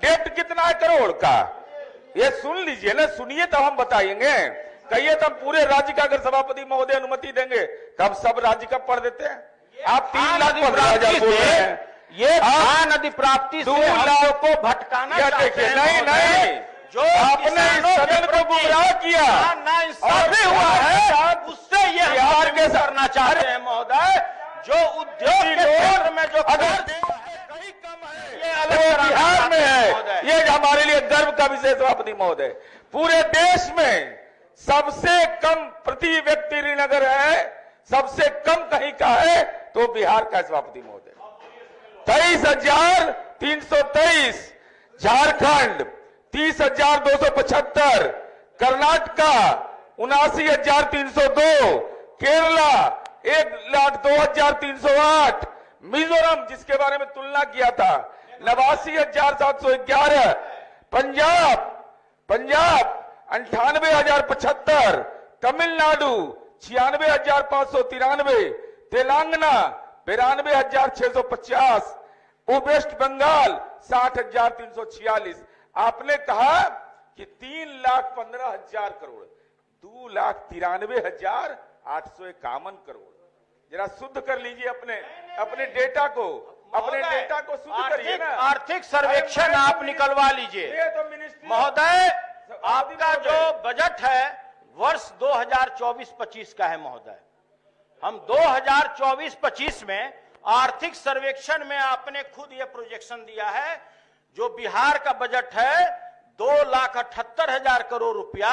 Date कितना है करोड़ का, ये सुन लीजिए ना, सुनिए तब हम बताएंगे। कहिए तब पूरे राज्य का अगर सभापति महोदय अनुमति देंगे तब सब राज्य का पढ़ देते हैं। आप 3,15,000 बोल रहे हैं, ये नदी प्राप्ति से हम लोग को भटकाना चाहते हैं। नहीं नहीं, जो आपने सदन को गुमराह किया ना इंसाफी हुआ है, उससे ये बिहार के करना चाहते हैं महोदय। जो उद्योग के क्षेत्र में जो अगर कहीं कम है ये अलग बिहार में है, ये हमारे लिए गर्व का विषय सभापति महोदय। पूरे देश में सबसे कम प्रति व्यक्ति ऋण अगर है, सबसे कम कहीं का है तो बिहार का सभापति महोदय 23,323, झारखंड 30,275, कर्नाटका 79,302, केरला 1,02,308, मिजोरम जिसके बारे में तुलना किया था 89,711, पंजाब 98,075, तमिलनाडु 96,593, तेलंगाना 92,650, वेस्ट बंगाल 60,346। आपने कहा कि 3,15,000 करोड़, 2,93,851 करोड़। जरा शुद्ध कर लीजिए अपने डेटा को, शुद्ध करिए ना। आर्थिक सर्वेक्षण आप निकलवा लीजिए महोदय। आपका जो बजट है वर्ष 2024-25 का है महोदय। हम 2024-25 में आर्थिक सर्वेक्षण में आपने खुद ये प्रोजेक्शन दिया है, जो बिहार का बजट है 2,78,000 करोड़ रुपया,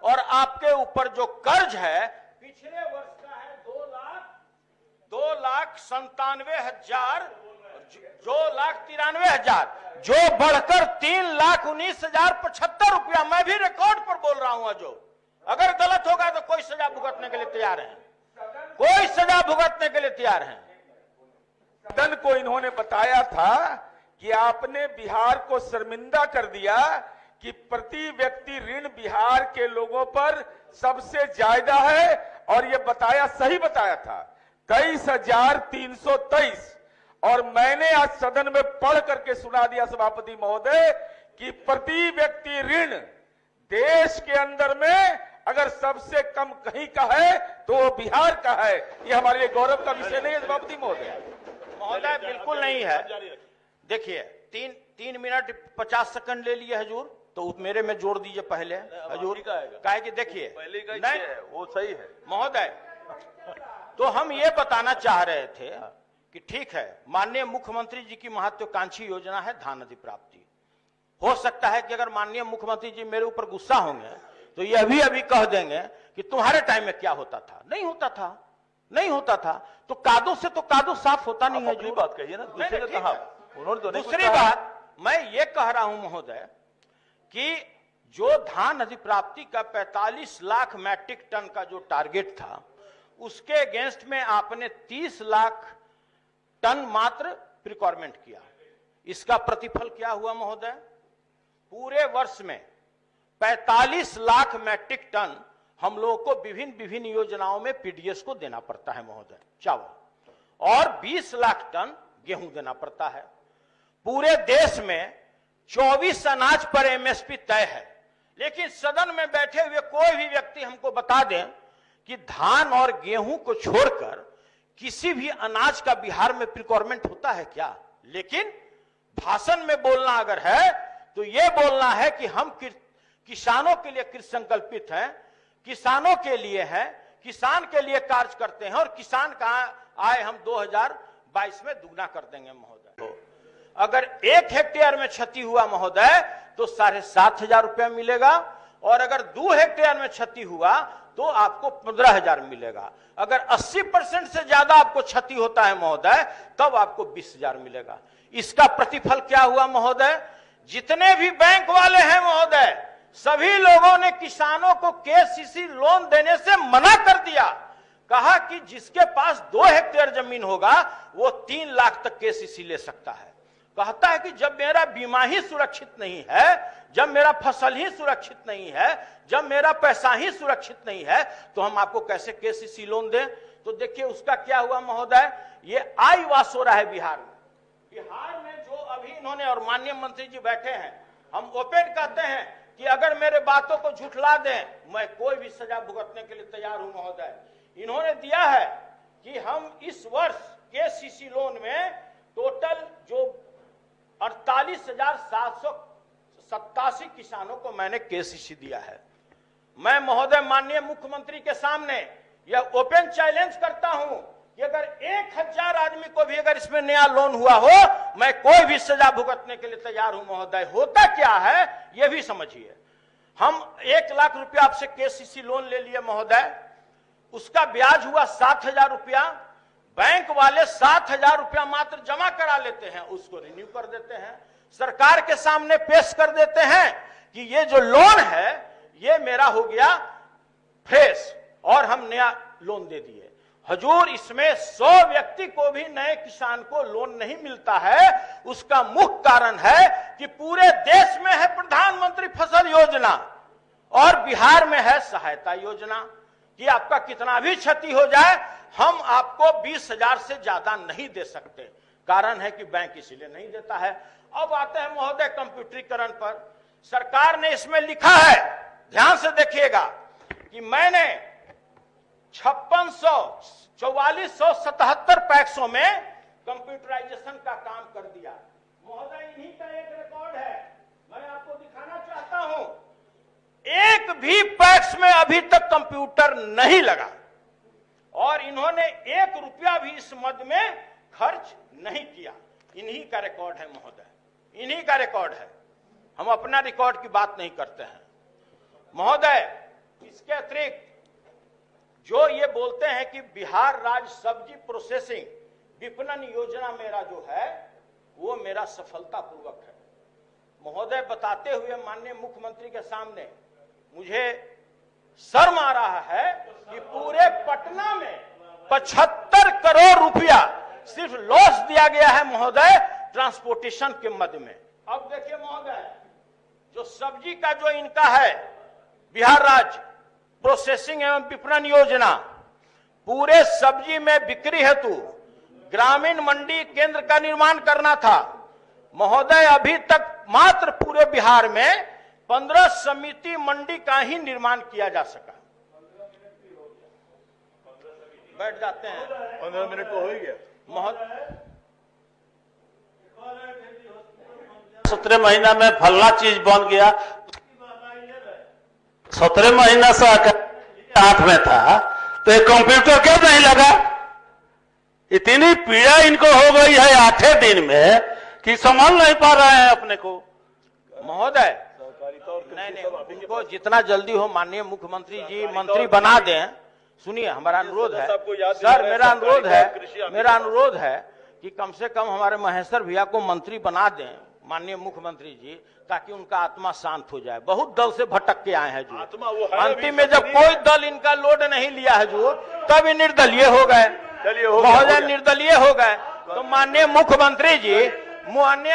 और आपके ऊपर जो कर्ज है पिछले वर्ष का है 2,93,000, जो बढ़कर 3,19,075 रुपया। मैं भी रिकॉर्ड पर बोल रहा हूं। जो अगर गलत होगा तो कोई सजा भुगतने के लिए तैयार है, कोई सजा भुगतने के लिए तैयार है। सदन को इन्होंने बताया था कि आपने बिहार को शर्मिंदा कर दिया कि प्रति व्यक्ति ऋण बिहार के लोगों पर सबसे ज्यादा है, और ये बताया, सही बताया था 23,323। और मैंने आज सदन में पढ़ करके सुना दिया सभापति महोदय कि प्रति व्यक्ति ऋण देश के अंदर में अगर सबसे कम कहीं का है तो वो बिहार का है। ये हमारे लिए गौरव का विषय नहीं है सभापति महोदय। महोदय बिल्कुल नहीं है। देखिए 3 मिनट 50 सेकंड ले लिए हजूर, तो मेरे में जोड़ दीजिए पहले हजूर का है कि देखिए नहीं वो सही है महोदय। तो हम ये बताना चाह रहे थे कि ठीक है, माननीय मुख्यमंत्री जी की महत्वाकांक्षी योजना है धान नदी प्राप्ति। हो सकता है कि अगर माननीय मुख्यमंत्री जी मेरे ऊपर गुस्सा होंगे तो ये अभी कह देंगे कि तुम्हारे टाइम में क्या होता था। नहीं होता था। तो कादों से तो कादों साफ होता नहीं है। जो बात कहिए ना, दूसरे ने कहा, उन्होंने तो नहीं। दूसरी बात मैं ये कह रहा हूं महोदय कि जो धान नदी प्राप्ति का 45 लाख मैट्रिक टन का जो टारगेट था, उसके अगेंस्ट में आपने 30 लाख टन मात्र प्रिक्वायरमेंट किया। इसका प्रतिफल क्या हुआ महोदय? पूरे वर्ष में 45 लाख मैट्रिक टन हम लोगों को विभिन्न योजनाओं में पीडीएस को देना पड़ता है महोदय, चावल, और 20 लाख टन गेहूं देना पड़ता है। पूरे देश में 24 अनाज पर एमएसपी तय है, लेकिन सदन में बैठे हुए कोई भी व्यक्ति हमको बता दें कि धान और गेहूं को छोड़कर किसी भी अनाज का बिहार में प्रिक्वायरमेंट होता है क्या? लेकिन भाषण में बोलना अगर है तो यह बोलना है कि हम किसानों के लिए कृत संकल्पित हैं, किसानों के लिए हैं, किसान के लिए कार्य करते हैं, और किसान का आय हम 2022 में दुगना कर देंगे महोदय। तो अगर 1 हेक्टेयर में क्षति हुआ महोदय तो 7,500 रुपया मिलेगा, और अगर 2 हेक्टेयर में क्षति हुआ तो आपको 15,000 मिलेगा। अगर 80% से ज्यादा आपको क्षति होता है महोदय तब आपको 20,000 मिलेगा। इसका प्रतिफल क्या हुआ महोदय? जितने भी बैंक वाले हैं महोदय, सभी लोगों ने किसानों को केसीसी लोन देने से मना कर दिया। कहा कि जिसके पास 2 हेक्टेयर जमीन होगा वो 3 लाख तक केसीसी ले सकता है। कहता है कि जब मेरा बीमा ही सुरक्षित नहीं है, जब मेरा फसल ही सुरक्षित नहीं है, जब मेरा पैसा ही सुरक्षित नहीं है, तो हम आपको कैसे केसीसी लोन दें? तो देखिए उसका क्या हुआ महोदय, ये आई वास हो रहा है बिहार में। बिहार में जो अभी इन्होंने, और माननीय मंत्री जी बैठे हैं, हम ओपन कहते हैं कि अगर मेरे बातों को झुठला दें, मैं कोई भी सजा भुगतने के लिए तैयार हूं महोदय। इन्होंने दिया है कि हम इस वर्ष केसीसी लोन में टोटल जो 48,787 किसानों को मैंने केसीसी दिया है। मैं महोदय माननीय मुख्यमंत्री के सामने यह ओपन चैलेंज करता हूं कि अगर 1,000 आदमी को भी अगर इसमें नया लोन हुआ हो, मैं कोई भी सजा भुगतने के लिए तैयार हूं महोदय। होता क्या है यह भी समझिए। हम 1 लाख रुपया आपसे केसीसी लोन ले लिए महोदय, उसका ब्याज हुआ 7,000 रुपया। बैंक वाले 7,000 रुपया मात्र जमा करा लेते हैं, उसको रिन्यू कर देते हैं, सरकार के सामने पेश कर देते हैं कि ये जो लोन है ये मेरा हो गया फ्रेश, और हम नया लोन दे दिए। हजूर, इसमें 100 व्यक्ति को भी नए किसान को लोन नहीं मिलता है। उसका मुख्य कारण है कि पूरे देश में है प्रधानमंत्री फसल योजना और बिहार में है सहायता योजना, कि आपका कितना भी क्षति हो जाए हम आपको 20,000 से ज्यादा नहीं दे सकते। कारण है कि बैंक इसीलिए नहीं देता है। अब आते हैं महोदय कंप्यूटरीकरण पर। सरकार ने इसमें लिखा है, ध्यान से देखिएगा, कि मैंने 4477 पैक्सों में कंप्यूटराइजेशन का काम कर दिया महोदय। इन्हीं का एक रिकॉर्ड है, मैं आपको दिखाना चाहता हूं। एक भी पैक्स में अभी तक कंप्यूटर नहीं लगा और इन्होंने 1 रुपया भी इस मद में खर्च नहीं किया। इन्हीं का रिकॉर्ड है महोदय, इन्हीं का रिकॉर्ड है। हम अपना रिकॉर्ड की बात नहीं करते हैं महोदय। इसके अतिरिक्त जो ये बोलते हैं कि बिहार राज्य सब्जी प्रोसेसिंग विपणन योजना मेरा जो है वो मेरा सफलतापूर्वक है महोदय। बताते हुए माननीय मुख्यमंत्री के सामने मुझे शर्म आ रहा है कि पूरे पटना में 75 करोड़ रुपया सिर्फ लॉस दिया गया है महोदय ट्रांसपोर्टेशन के मद में। अब देखिए महोदय, जो सब्जी का जो इनका है बिहार राज्य प्रोसेसिंग एवं विपणन योजना, पूरे सब्जी में बिक्री हेतु ग्रामीण मंडी केंद्र का निर्माण करना था महोदय। अभी तक मात्र पूरे बिहार में 15 समिति मंडी का ही निर्माण किया जा सका। बैठ जाते हैं, 15 मिनट तो हो ही गया महोदय। 17 महीना में फलना चीज बन गया। 17 महीना से 8 में था तो एक कंप्यूटर क्यों नहीं लगा? इतनी पीड़ा इनको हो गई है 8 दिन में कि संभाल नहीं पा रहे हैं अपने को महोदय। नहीं, उनको जितना जल्दी हो माननीय मुख्यमंत्री जी मंत्री बना दें। सुनिए, हमारा अनुरोध है सर, मेरा अनुरोध है कि कम से कम हमारे महेश्वर भैया को मंत्री बना दें माननीय मुख्यमंत्री जी, ताकि उनका आत्मा शांत हो जाए। बहुत दल से भटक के आए हैं जो अंतिम में जब कोई दल इनका लोड नहीं लिया है जो, तब ये निर्दलीय हो गए महोदय, निर्दलीय हो गए। तो माननीय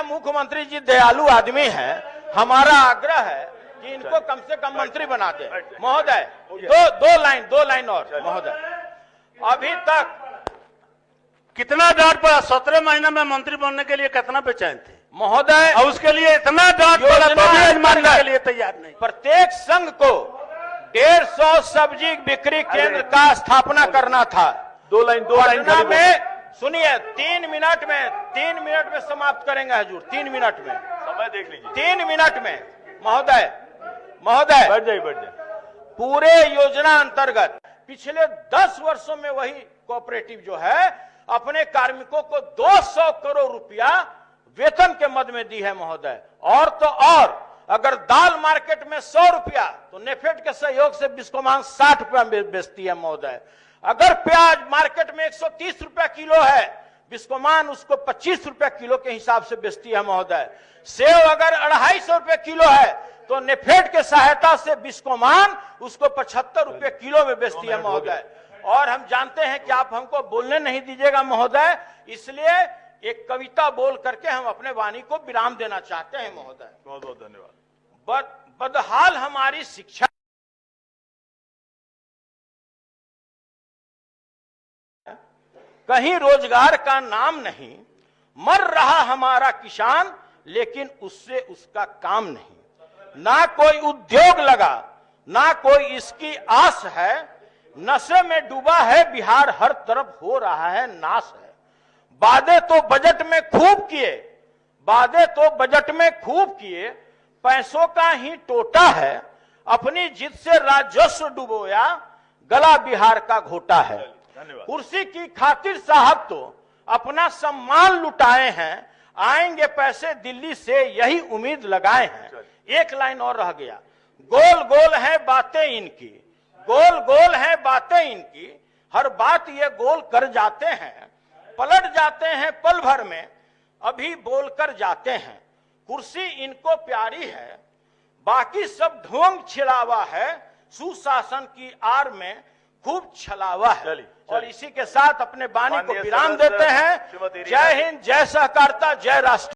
मुख्यमंत्री जी दयालु आदमी है, हमारा आग्रह है कि इनको कम से कम मंत्री बना दे महोदय। दो लाइन और महोदय। अभी तक कितना डांट पड़ा? 17 महीना में मंत्री बनने के लिए कितना बेचैन थे महोदय, और उसके लिए इतना डांट पड़ा तो भी मानने के लिए तैयार नहीं। प्रत्येक संघ को 150 सब्जी बिक्री केंद्र का स्थापना करना था। दो लाइन में सुनिए, 3 मिनट में समाप्त करेंगे हजूर, 3 मिनट में समय देख लीजिए, 3 मिनट में महोदय। बैठ जाइए। पूरे योजना अंतर्गत पिछले 10 वर्षों में वही कोऑपरेटिव जो है अपने कार्मिकों को 200 करोड़ रुपया वेतन के मद में दी है महोदय। और तो और, अगर दाल मार्केट में 100 रुपया तो नेफेड के सहयोग से बिस्कोमान 60 रुपया बेचती है महोदय। अगर प्याज मार्केट में 130 रुपया किलो है, बिस्कोमान उसको 25 रुपया किलो के हिसाब से बेचती है महोदय। सेव अगर 250 रुपये किलो है तो नेफेड के सहायता से बिस्कोमान उसको 75 रुपये किलो में बेचती है महोदय। और हम जानते हैं कि आप हमको बोलने नहीं दीजिएगा महोदय, इसलिए एक कविता बोल करके हम अपने वाणी को विराम देना चाहते हैं महोदय। बहुत बहुत धन्यवाद। बदहाल हमारी शिक्षा, कहीं रोजगार का नाम नहीं, मर रहा हमारा किसान लेकिन उससे उसका काम नहीं, ना कोई उद्योग लगा, ना कोई इसकी आस है। नशे में डूबा है बिहार, हर तरफ हो रहा है नाश है। वादे तो बजट में खूब किए, वादे तो बजट में खूब किए, पैसों का ही टोटा है। अपनी जिद से राजस्व डुबोया, गला बिहार का घोटा है। कुर्सी की खातिर साहब तो अपना सम्मान लुटाए हैं, आएंगे पैसे दिल्ली से यही उम्मीद लगाए हैं। एक लाइन और रह गया, गोल गोल है बातें इनकी, गोल गोल है बातें इनकी, हर बात ये गोल कर जाते हैं, पलट जाते हैं पल भर में, अभी बोल कर जाते हैं। कुर्सी इनको प्यारी है, बाकी सब ढोंग छिड़ावा है, सुशासन की आड़ में खूब छलावा है। और इसी के साथ अपने वाणी को विराम देते हैं। जय हिंद, जय सहकारिता, जय राष्ट्र।